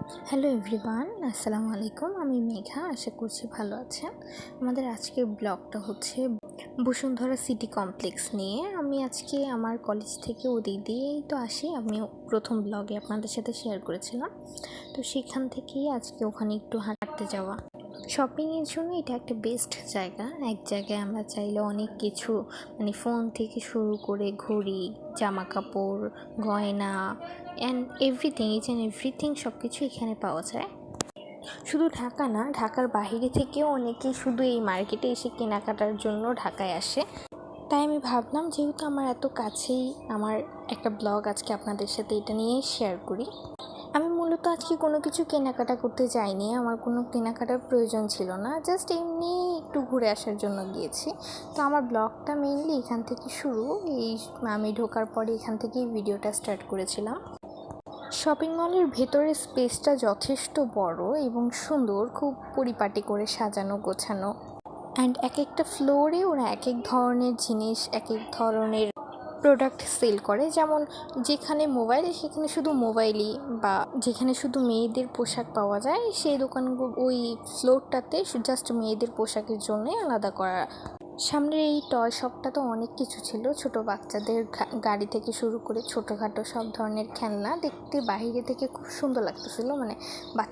Hello everyone, আসসালামু আলাইকুম। আমি মেঘা, আশা করছি ভালো আছেন। আমাদের আজকের ব্লগটা হচ্ছে বসুন্ধরা সিটি কমপ্লেক্স নিয়ে। আমি আজকে আমার কলেজ থেকে ওদিক দিয়েই তো আসি, আমি প্রথম ব্লগে আপনাদের সাথে শেয়ার করেছিলাম। তো সেখান থেকেই আজকে ওখানে একটু হাঁটতে যাওয়া। শপিংয়ের জন্য এটা একটা বেস্ট জায়গা। এক জায়গায় আমরা চাইলে অনেক কিছু ফোন থেকে শুরু করে ঘড়ি, জামা কাপড়, গয়না অ্যান্ড এভরিথিং সব কিছু এখানে পাওয়া যায়। শুধু ঢাকা না, ঢাকার বাইরে থেকেও অনেকে শুধু এই মার্কেটে এসে কেনাকাটার জন্য ঢাকায় আসে। তাই আমি ভাবলাম, যেহেতু আমার এত কাছেই, আমার একটা ব্লগ আজকে আপনাদের সাথে এটা নিয়ে শেয়ার করি। আমি মূলত আজকে কোনো কিছু কেনাকাটা করতে যাইনি, আমার কোনো কেনাকাটার প্রয়োজন ছিল না, জাস্ট এমনি একটু ঘুরে আসার জন্য গিয়েছি। তো আমার ব্লগটা মেইনলি এখান থেকে শুরু। আমি ঢোকার পরে এখান থেকেই ভিডিওটা স্টার্ট করেছিলাম। শপিং মলের ভেতরের স্পেসটা যথেষ্ট বড় এবং সুন্দর, খুব পরিপাটি করে সাজানো গোছানো। অ্যান্ড এক একটা ফ্লোরে ওরা এক এক ধরনের জিনিস, এক এক ধরনের প্রোডাক্ট সেল করে। যেমন যেখানে মোবাইল, সেখানে শুধু মোবাইলই, বা যেখানে শুধু মেয়েদের পোশাক পাওয়া যায় সেই দোকানগুলো, ওই ফ্লোরটাতে জাস্ট মেয়েদের পোশাকের জন্যই আলাদা করা। সামনের এই টয় শপটা তো অনেক কিছু ছিল, ছোট বাচ্চাদের গাড়ি থেকে শুরু করে ছোটোখাটো সব ধরনের খেলনা। দেখতে বাইরে থেকে খুব সুন্দর লাগতেছিল,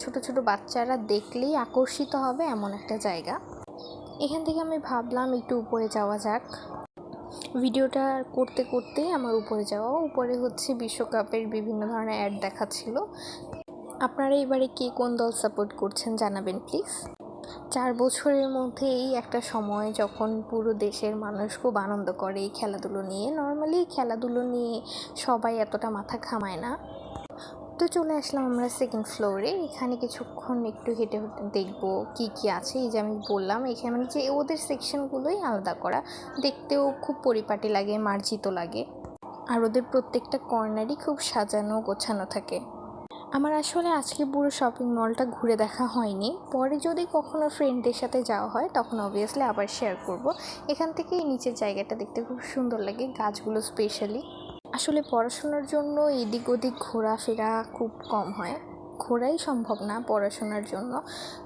ছোটো ছোটো বাচ্চারা দেখলেই আকর্ষিত হবে এমন একটা জায়গা। এখান থেকে আমি ভাবলাম একটু উপরে যাওয়া যাক। ভিডিওটা করতে করতে আমার উপরে যাওয়া। উপরে হচ্ছে বিশ্বকাপের বিভিন্ন ধরনের অ্যাড দেখাচ্ছিল। আপনারা এবারে কে কোন দল সাপোর্ট করছেন জানাবেন প্লিজ। 4 বছরের মধ্যে এই একটা সময় যখন পুরো দেশের মানুষ খুব আনন্দ করে এই খেলাধুলো নিয়ে। নর্মালি খেলাধুলো নিয়ে সবাই এতটা মাথা ঘামায় না। তো চলে আসলাম আমরা সেকেন্ড ফ্লোরে। এখানে কিছুক্ষণ একটু হেঁটে হেঁটে দেখবো কী কী আছে। এই যে আমি বললাম, এখানে যে ওদের সেকশনগুলোই আলাদা করা, দেখতেও খুব পরিপাটি লাগে, মার্জিত লাগে। আর ওদের প্রত্যেকটা কর্নারই খুব সাজানো গোছানো থাকে। আমার আসলে আজকে পুরো শপিং মলটা ঘুরে দেখা হয়নি, পরে যদি কখনো ফ্রেন্ডদের সাথে যাওয়া হয় তখন অবভিয়াসলি আবার শেয়ার করব। এখান থেকে এই নিচের জায়গাটা দেখতে খুব সুন্দর লাগে, গাছগুলো স্পেশালি। আসলে পড়াশোনার জন্য এদিক ওদিক ঘোরাফেরা খুব কম হয়, ঘোরাই সম্ভব না পড়াশোনার জন্য।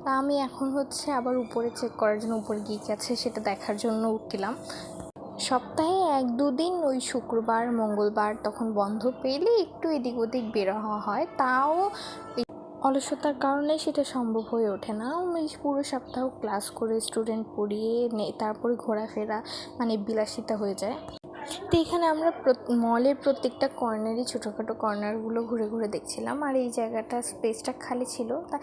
তা আমি এখন হচ্ছে আবার উপরে চেক করার জন্য, উপরে কী আছে সেটা দেখার জন্য উঠলাম। সপ্তাহে 1-2 দিন, ওই শুক্রবার মঙ্গলবার, তখন বন্ধ পেলে একটু এদিক ওদিক বের হওয়া হয়, তাও অলসতার কারণে সেটা সম্ভব হয়ে ওঠে না। পুরো সপ্তাহ ক্লাস করে স্টুডেন্ট পড়িয়ে তারপরে ঘোরাফেরা বিলাসিতা হয়ে যায়। তো এখানে আমরা মলের প্রত্যেকটা কর্নারই, ছোটোখাটো কর্নারগুলো ঘুরে ঘুরে দেখছিলাম। আর এই জায়গাটা স্পেসটা খালি ছিল, তা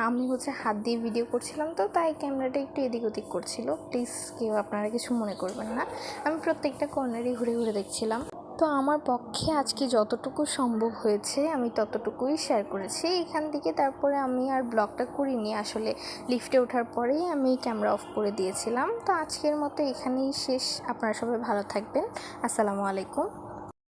আমি হচ্ছে হাত দিয়ে ভিডিও করছিলাম, তো তাই ক্যামেরাটা একটু এদিক ওদিক করছিল। প্লিজ কেউ আপনারা কিছু মনে করবেন না। আমি প্রত্যেকটা কর্নারই ঘুরে ঘুরে দেখছিলাম। তো আমার পক্ষে আজকে যতটুকু সম্ভব হয়েছে আমি ততটুকুই শেয়ার করেছি এখান থেকে। তারপরে আমি আর ব্লগটা করিনি, আসলে লিফটে ওঠার পরেই আমি ক্যামেরা অফ করে দিয়েছিলাম। তো আজকের মতো এখানেই শেষ। আপনারা সবাই ভালো থাকবেন। আসসালামু আলাইকুম।